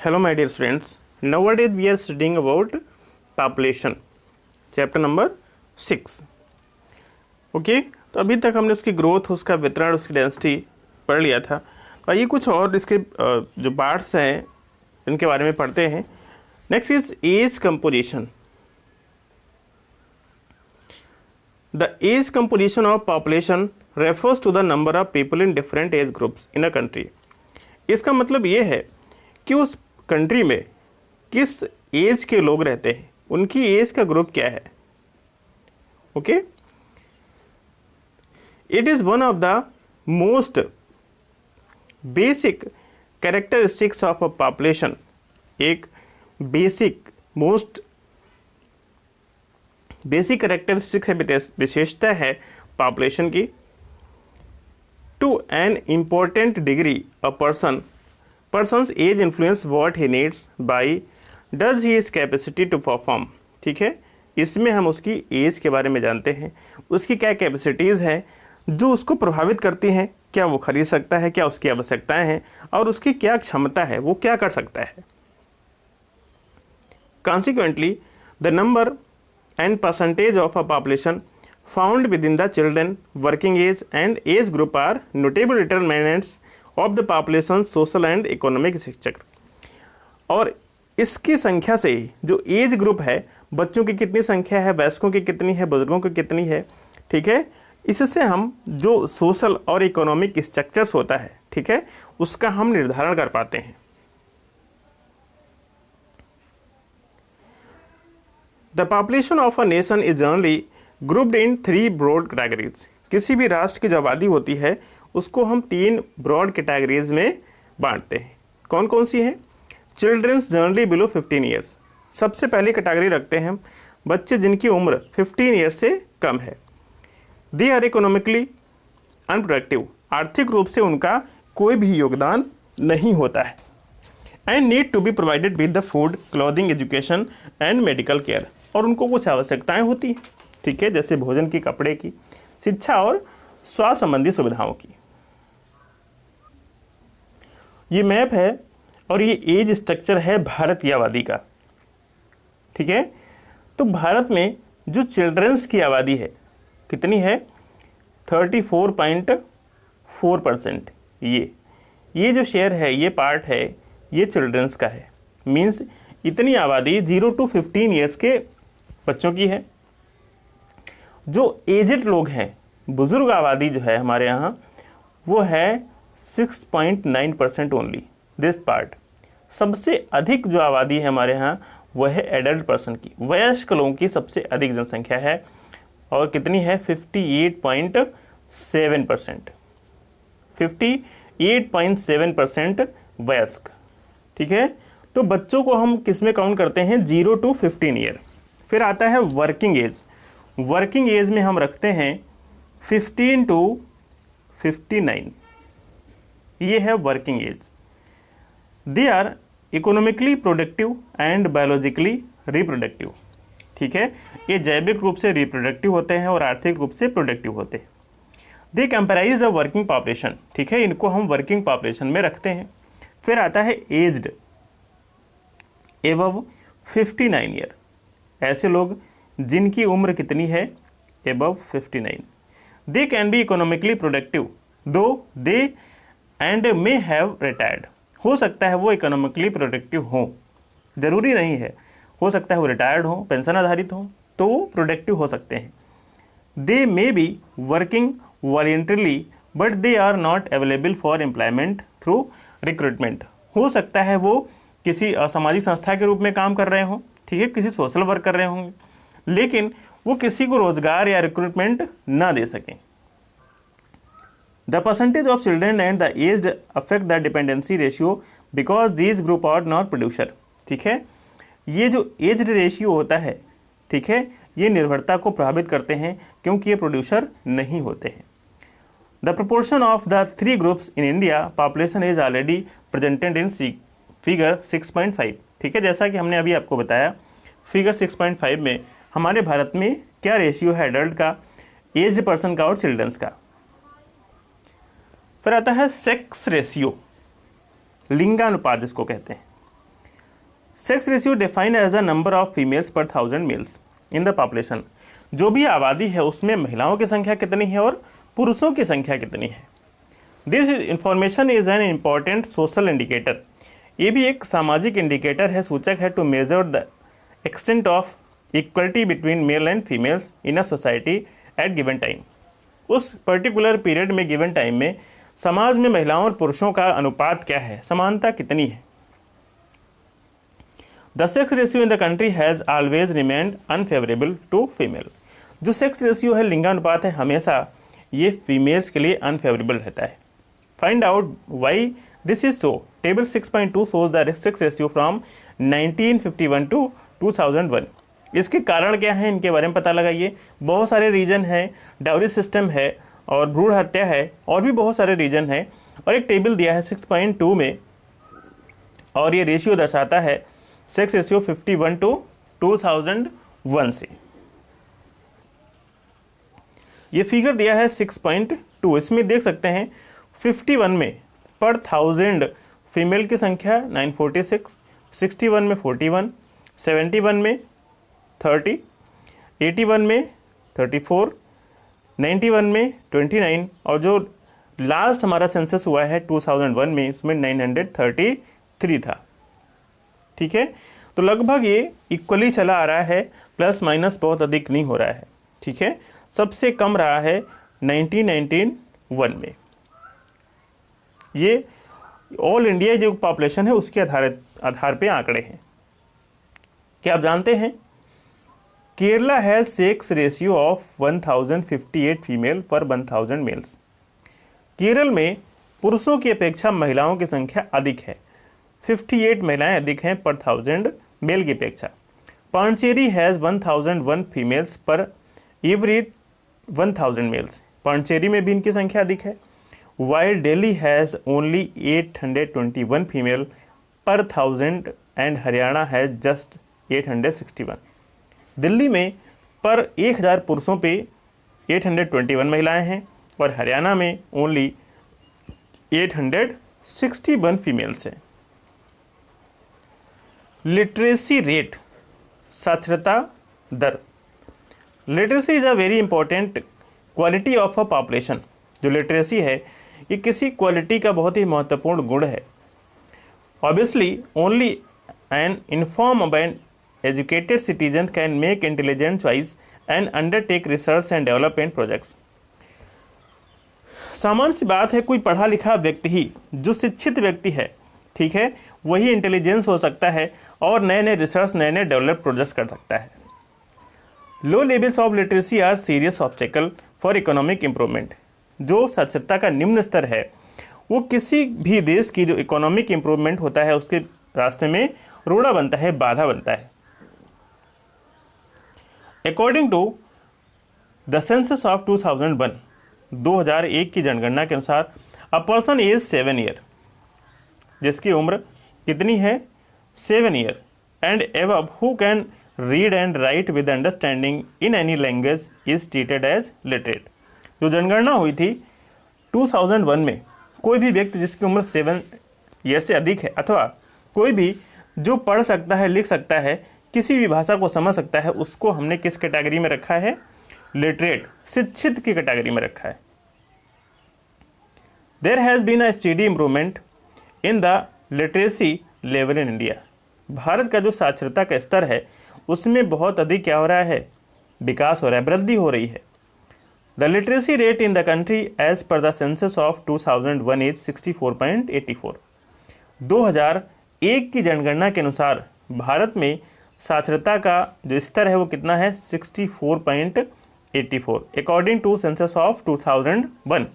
Hello my dear students, nowadays we are studying about population, chapter number 6. Okay तो अभी तक हमने उसकी ग्रोथ, उसका वितरण, उसकी डेंसिटी पढ़ लिया था। तो आइए कुछ और इसके जो पार्ट्स हैं इनके बारे में पढ़ते हैं। Next is age composition. The age composition of population refers to the number of people in different age groups in a country. इसका मतलब ये है कि उस कंट्री में किस एज के लोग रहते हैं, उनकी एज का ग्रुप क्या है। Okay, it is one of the most basic characteristics of a population. एक मोस्ट बेसिक कैरेक्टरिस्टिक्स है, विशेषता है पॉपुलेशन की। To an important degree a person's age influence what he needs by does his capacity to perform। ठीक है, इसमें हम उसकी एज के बारे में जानते हैं, उसकी क्या कैपेसिटीज़ हैं जो उसको प्रभावित करती हैं, क्या वो खरीद सकता है, क्या उसकी आवश्यकताएं हैं और उसकी क्या क्षमता है, वो क्या कर सकता है। Consequently, the number and percentage of a population found within the children, working age and age group are notable determinants of the population social and economic चक्र। और इसकी संख्या से ही जो एज ग्रुप है, बच्चों की कितनी संख्या है, वयस्कों की कितनी है, बुजुर्गों की कितनी है, ठीक है, इससे हम जो सोशल और इकोनॉमिक स्ट्रक्चर्स होता है, ठीक है, उसका हम निर्धारण कर पाते हैं। The population of a nation is generally grouped in 3 broad categories. किसी भी राष्ट्र की जो आबादी होती है उसको हम 3 ब्रॉड कैटेगरीज में बांटते हैं। कौन कौन सी है? Childrens generally below 15 years. सबसे पहली कैटेगरी रखते हैं हम बच्चे जिनकी उम्र 15 ईयर्स से कम है। They are economically unproductive. आर्थिक रूप से उनका कोई भी योगदान नहीं होता है। And need to be provided with the food, clothing, education and medical care. और उनको कुछ आवश्यकताएं होती हैं, ठीक है, जैसे भोजन की, कपड़े की, शिक्षा और स्वास्थ्य संबंधी सुविधाओं की। ये मैप है और ये एज स्ट्रक्चर है भारत की आबादी का, ठीक है। तो भारत में जो चिल्ड्रंस की आबादी है कितनी है? 34.4%। ये जो शेयर है, ये पार्ट है, ये चिल्ड्रंस का है। मींस इतनी आबादी 0 to 15 ईयर्स के बच्चों की है। जो एजेड लोग हैं, बुजुर्ग आबादी जो है हमारे यहाँ, वो है 6.9% ओनली। दिस पार्ट सबसे अधिक जो आबादी है हमारे यहाँ वह है एडल्ट पर्सन की, वयस्क लोगों की सबसे अधिक जनसंख्या है। और कितनी है? 58.7%। 58.7% वयस्क, ठीक है। तो बच्चों को हम किस में काउंट करते हैं? 0 to 15 ईयर। फिर आता है वर्किंग एज। वर्किंग एज में हम रखते हैं 15 to 59। ये है working age. They are economically productive and biologically reproductive, ठीक है। ये जैविक रूप से रिप्रोडक्टिव होते हैं और आर्थिक रूप से प्रोडक्टिव होते हैं। दे कंपेराइज अ वर्किंग पॉपुलेशन, ठीक है, इनको हम वर्किंग पॉपुलेशन में रखते हैं। फिर आता है एज्ड एबव 59 ईयर। ऐसे लोग जिनकी उम्र कितनी है? Above 59। They can be economically productive दो दे एंड मे हैव रिटायर्ड। हो सकता है वो इकोनॉमिकली प्रोडक्टिव हो, जरूरी नहीं है, हो सकता है वो रिटायर्ड हो, पेंशन आधारित हो, तो वो प्रोडक्टिव हो सकते हैं। They may be working voluntarily but they are not available for employment through recruitment. हो सकता है वो किसी असामाजिक संस्था के रूप में काम कर रहे हों, ठीक है, किसी सोशल वर्क कर रहे होंगे, लेकिन वो किसी को रोजगार या रिक्रूटमेंट ना दे सकें। The percentage of children and the aged affect the dependency ratio because these group are not producer, ठीक है। ये जो एज्ड रेशियो होता है, ठीक है, ये निर्भरता को प्रभावित करते हैं क्योंकि ये प्रोड्यूसर नहीं होते हैं। The proportion of the 3 groups in India population is already presented in figure 6.5, ठीक है। जैसा कि हमने अभी आपको बताया, फिगर 6.5 में हमारे भारत में क्या रेशियो है एडल्ट का, एज्ड पर्सन का और चिल्ड्रंस का। फिर आता है सेक्स रेशियो, लिंगानुपात जिसको कहते हैं। Sex ratio define as a number of females per 1000 males in the population. जो भी आबादी है उसमें महिलाओं की संख्या कितनी है और पुरुषों की संख्या कितनी है। This information is an important social indicator. ये भी एक सामाजिक इंडिकेटर है, सूचक है, to measure the extent of equality between male and females in a society at given time. उस पर्टिकुलर पीरियड में, गिवन टाइम में समाज में महिलाओं और पुरुषों का अनुपात क्या है, समानता कितनी है। The sex ratio in the country has always remained unfavourable to female. जो सेक्स रेशियो है, लिंगानुपात है, हमेशा ये फीमेल्स के लिए अनफेवरेबल रहता है। Find out why this is so. Table 6.2 shows the sex ratio from 1951 to 2001। इसके कारण क्या है, इनके बारे में पता लगाइए। बहुत सारे रीजन हैं, डाउरी सिस्टम है और भ्रूण हत्या है, और भी बहुत सारे रीजन हैं। और एक टेबल दिया है 6.2 में, और ये रेशियो दर्शाता है सेक्स रेशियो 51 टू 2001 से। ये फिगर दिया है 6.2। इसमें देख सकते हैं 51 में पर 1000 फीमेल की संख्या 946, 61 में 41, 71 में 30, 81 में 34, 91 में 29, और जो लास्ट हमारा सेंसस हुआ है 2001 में, इसमें 933 था। ठीक है, तो लगभग ये इक्वली चला आ रहा है, प्लस माइनस बहुत अधिक नहीं हो रहा है। ठीक है, सबसे कम रहा है 1991 में। ये ऑल इंडिया जो पॉपुलेशन है उसके आधार पे आंकड़े हैं। क्या आप जानते हैं Kerala has sex ratio of 1058 female पर 1000 मेल्स। केरल में पुरुषों की अपेक्षा महिलाओं की संख्या अधिक है, 58 महिलाएं अधिक हैं पर 1000 मेल की अपेक्षा। पांचेरी हैज़ 1001 फीमेल्स पर एवरी 1000 मेल्स। पांचेरी में भी इनकी संख्या अधिक है। While Delhi has only 821 female पर 1000 and Haryana has just 861। Delhi में पर 1000 पुरुषों पे 821 महिलाएं हैं और हरियाणा में ओनली 861 फीमेल्स हैं। लिटरेसी रेट, साक्षरता दर। Literacy is a very important quality of a population. जो लिटरेसी है ये किसी क्वालिटी का बहुत ही महत्वपूर्ण गुण है। Obviously only an inform and educated citizen can make intelligent choice and undertake research and development projects. सामान्य सी बात है, कोई पढ़ा लिखा व्यक्ति ही, जो शिक्षित व्यक्ति है, ठीक है, वही इंटेलिजेंस हो सकता है और नए नए रिसर्च, नए नए डेवलप प्रोजेक्ट्स कर सकता है। Low levels of literacy are serious obstacle for economic improvement. जो साक्षरता का निम्न स्तर है वो किसी भी देश की जो इकोनॉमिक इम्प्रूवमेंट होता है उसके रास्ते में रोड़ा बनता है, बाधा बनता है। According to the census of 2001, 2001 की जनगणना के अनुसार अ पर्सन एज 7 ईयर, जिसकी उम्र कितनी है, 7 year and above, who can read and write with understanding in any language is treated as literate. जो जनगणना हुई थी 2001 में, कोई भी व्यक्ति जिसकी उम्र 7 ईयर से अधिक है अथवा कोई भी जो पढ़ सकता है, लिख सकता है, किसी भी भाषा को समझ सकता है, उसको हमने किस कैटेगरी में रखा है, लिटरेट, शिक्षित की कैटेगरी में रखा है। There has been a study improvement in the literacy level in India. भारत का जो साक्षरता का स्तर है उसमें बहुत अधिक क्या हो रहा है, विकास हो रहा है, वृद्धि हो रही है। The literacy rate in the country as per the census of 2001 is 64.84। 2001 की जनगणना के अनुसार भारत में साक्षरता का जो स्तर है वो कितना है, 64.84। अकॉर्डिंग टू सेंसस ऑफ 2001,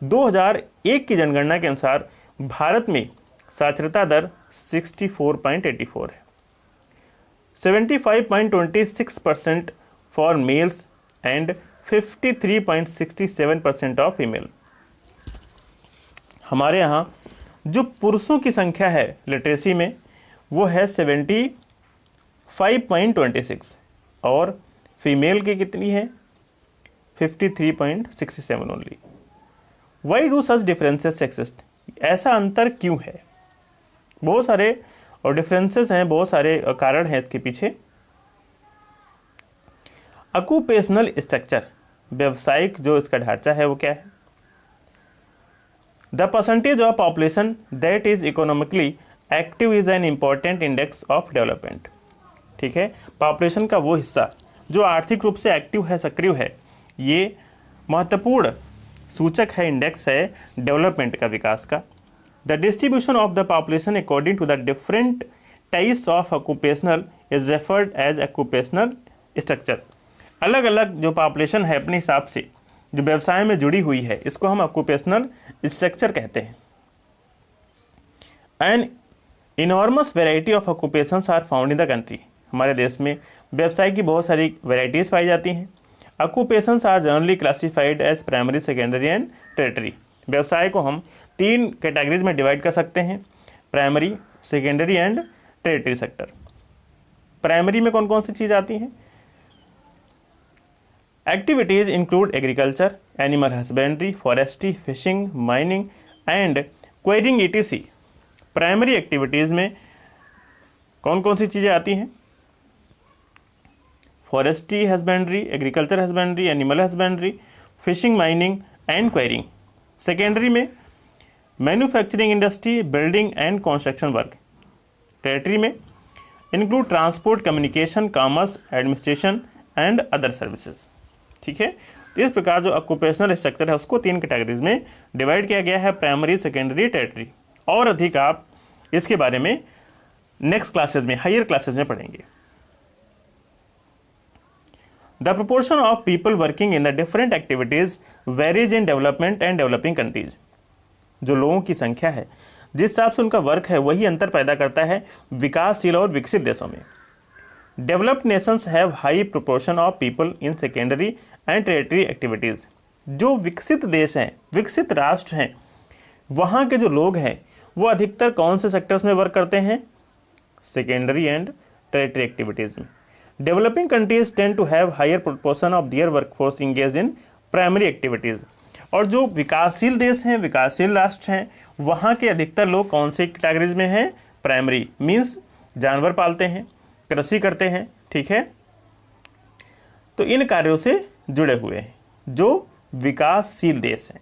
2001 की जनगणना के अनुसार भारत में साक्षरता दर 64.84 है। 75.26% for mails and 53.67% of female. हमारे यहाँ जो पुरुषों की संख्या है लिटरेसी में वो है 75.26 और फीमेल की कितनी है, 53.67 only. Why do such differences exist. ऐसा अंतर क्यों है। बहुत सारे और डिफरेंसेस हैं, बहुत सारे कारण हैं इसके पीछे। ऑक्यूपेशनल स्ट्रक्चर, व्यवसायिक जो इसका ढांचा है वो क्या है? The percentage of population that is economically active is an important index of development. ठीक है, पॉपुलेशन का वो हिस्सा जो आर्थिक रूप से एक्टिव है, सक्रिय है, ये महत्वपूर्ण सूचक है, इंडेक्स है डेवलपमेंट का, विकास का। The distribution of the population according to the different types of occupational is referred as occupational structure. अलग अलग जो पॉपुलेशन है अपने हिसाब से जो व्यवसाय में जुड़ी हुई है, इसको हम ऑक्यूपेशनल स्ट्रक्चर कहते हैं। An enormous variety of occupations are found in the country. हमारे देश में व्यवसाय की बहुत सारी वेराइटीज पाई जाती हैं। Occupations are generally classified as primary, secondary and territory. व्यवसाय को हम 3 कैटेगरीज में डिवाइड कर सकते हैं, primary, secondary and territory sector. Primary में कौन कौन सी चीज़ आती हैं? Activities include agriculture, animal husbandry, forestry, fishing, mining and quarrying etc। Primary activities में कौन कौन सी चीज़ें आती हैं? Forestry husbandry, agriculture husbandry, animal husbandry, fishing, mining and quarrying. Secondary में manufacturing industry, building and construction work. Territory में include transport, communication, commerce, administration and other services. ठीक है, तो इस प्रकार जो ऑक्यूपेशनल स्ट्रक्चर है उसको 3 कैटेगरीज में डिवाइड किया गया है, प्राइमरी, सेकेंडरी, टेरिटरी। और अधिक आप इसके बारे में नेक्स्ट क्लासेज में, हायर क्लासेज में पढ़ेंगे। The proportion of people working in the different activities varies in development and developing countries. जो लोगों की संख्या है, जिस हिसाब से उनका वर्क है, वही अंतर पैदा करता है विकासशील और विकसित देशों में। Developed Nations have high proportion of people in secondary and territory activities. जो विकसित देश हैं, विकसित राष्ट्र हैं, वहाँ के जो लोग हैं वो अधिकतर कौन से सेक्टर्स में वर्क करते हैं? सेकेंडरी एंड टेरिटरी एक्टिविटीज़ में। Developing countries tend to have higher proportion of their workforce engage in primary activities. और जो विकासशील देश हैं, विकासशील राष्ट्र हैं, वहाँ के अधिकतर लोग कौन से कैटेगरीज में हैं? प्राइमरी मीन्स जानवर पालते हैं, कृषि करते हैं। ठीक है, तो इन कार्यों से जुड़े हुए हैं जो विकासशील देश हैं।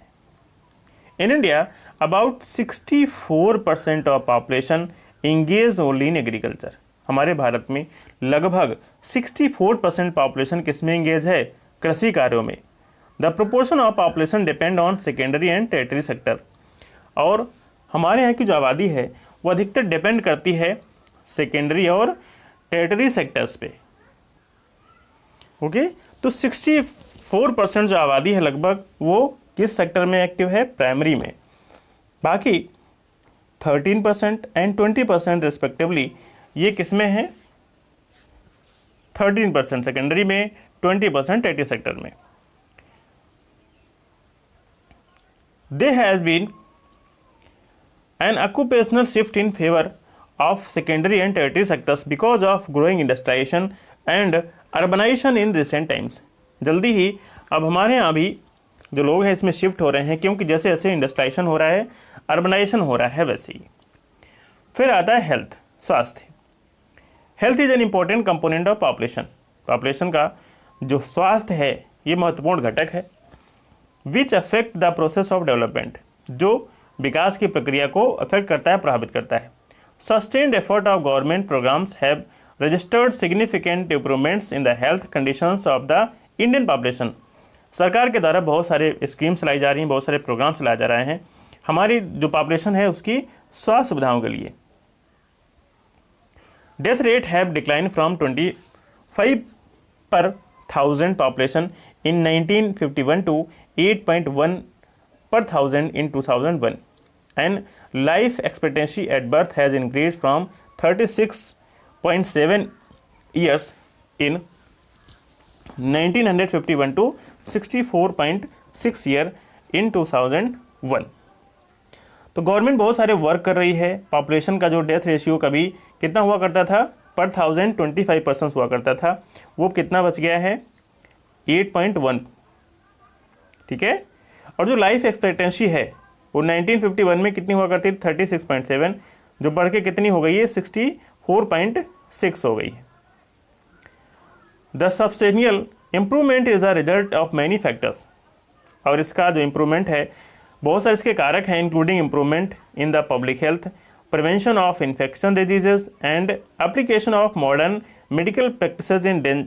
In India about 64% of population engage only in agriculture. हमारे भारत में लगभग 64% पॉपुलेशन किसमें इंगेज है? कृषि कार्यों में। The proportion of population depend on secondary and territory sector. और हमारे यहाँ की जो आबादी है वो अधिकतर डिपेंड करती है सेकेंडरी और टेरिटरी सेक्टर्स पे। ओके, तो 64% जो आबादी है लगभग, वो किस सेक्टर में एक्टिव है? प्राइमरी में। बाकी 13% एंड 20% रिस्पेक्टिवली ये किस में है? 13% सेकेंडरी में, 20% टेरिटरी सेक्टर में। There has been an occupational shift in favor of secondary and tertiary sectors because of growing industrialization and urbanization in recent times। जल्दी ही अब हमारे यहाँ भी जो लोग हैं इसमें शिफ्ट हो रहे हैं, क्योंकि जैसे जैसे इंडस्ट्रियलाइजेशन हो रहा है, अर्बनाइजेशन हो रहा है, वैसे ही। फिर आता है हेल्थ, स्वास्थ्य। Health is an important component of population. Population का जो स्वास्थ्य है ये महत्वपूर्ण घटक है। Which affect the process of development, जो विकास की प्रक्रिया को अफेक्ट करता है, प्रभावित करता है। Sustained effort of government programmes have registered significant improvements in the health conditions of the Indian population. सरकार के द्वारा बहुत सारे स्कीम्स चलाई जा रही हैं, बहुत सारे प्रोग्राम चलाए जा रहे हैं हमारी जो पॉपुलेशन है उसकी स्वास्थ्य सुविधाओं के लिए। Death rate have decline from 25 per 1000 population in 1951 to 8.1 per 1000 in 2001, and life expectancy at birth has increased from 36.7 years in 1951 to 64.6 year in 2001। तो गवर्नमेंट बहुत सारे वर्क कर रही है। पॉपुलेशन का जो डेथ रेशियो कभी कितना हुआ करता था? पर 1000 25% हुआ करता था, वो कितना बच गया है? 8.1। ठीक है, और जो लाइफ एक्सपेक्टेंसी है वो 1951 में कितनी हुआ करती थी? 36.7। जो बढ़ के कितनी हो गई है, 64.6 हो गई है। The substantial improvement is a result of many factors, और इसका जो इम्प्रूवमेंट है बहुत सारे इसके कारक हैं, including improvement in the public health, prevention of infection diseases and application of modern medical practices in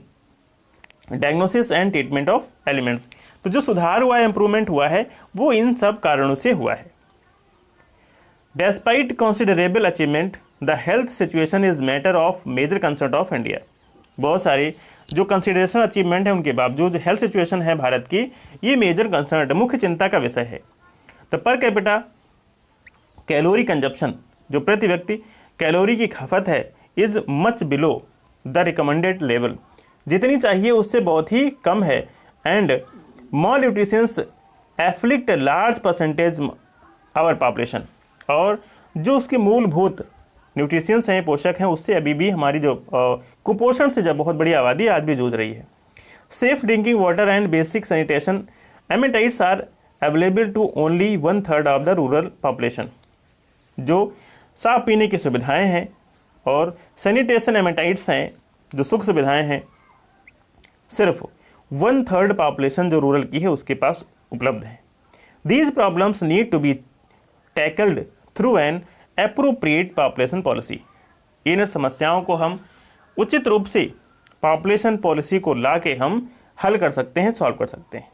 diagnosis and treatment of elements. तो जो सुधार हुआ है, इम्प्रूवमेंट हुआ है, वो इन सब कारणों से हुआ है। Despite considerable achievement the health situation is matter of major concern of India. बहुत सारे जो कंसिडरेशन अचीवमेंट है उनके बावजूद हेल्थ सिचुएशन है भारत की, ये मेजर कंसर्न, मुख्य चिंता का विषय है। तो पर कैपिटा कैलोरी कंजप्शन, जो प्रति व्यक्ति कैलोरी की खपत है, is much below the recommended level, जितनी चाहिए उससे बहुत ही कम है। And malnutritions afflict large percentage our population, और जो उसके मूलभूत न्यूट्रिशंस हैं, पोषक हैं, उससे अभी भी हमारी जो कुपोषण से जब बहुत बड़ी आबादी आज भी जूझ रही है। Safe drinking water and basic sanitation amenities are available to only 1/3 of the rural population. जो साफ पीने की सुविधाएं हैं और सैनिटेशन एमेटाइट्स हैं, जो सुख सुविधाएं हैं, सिर्फ 1/3 पॉपुलेशन जो रूरल की है उसके पास उपलब्ध है। These problems need to be tackled through an appropriate population policy. इन समस्याओं को हम उचित रूप से पॉपुलेशन पॉलिसी को ला के हम हल कर सकते हैं, सॉल्व कर सकते हैं।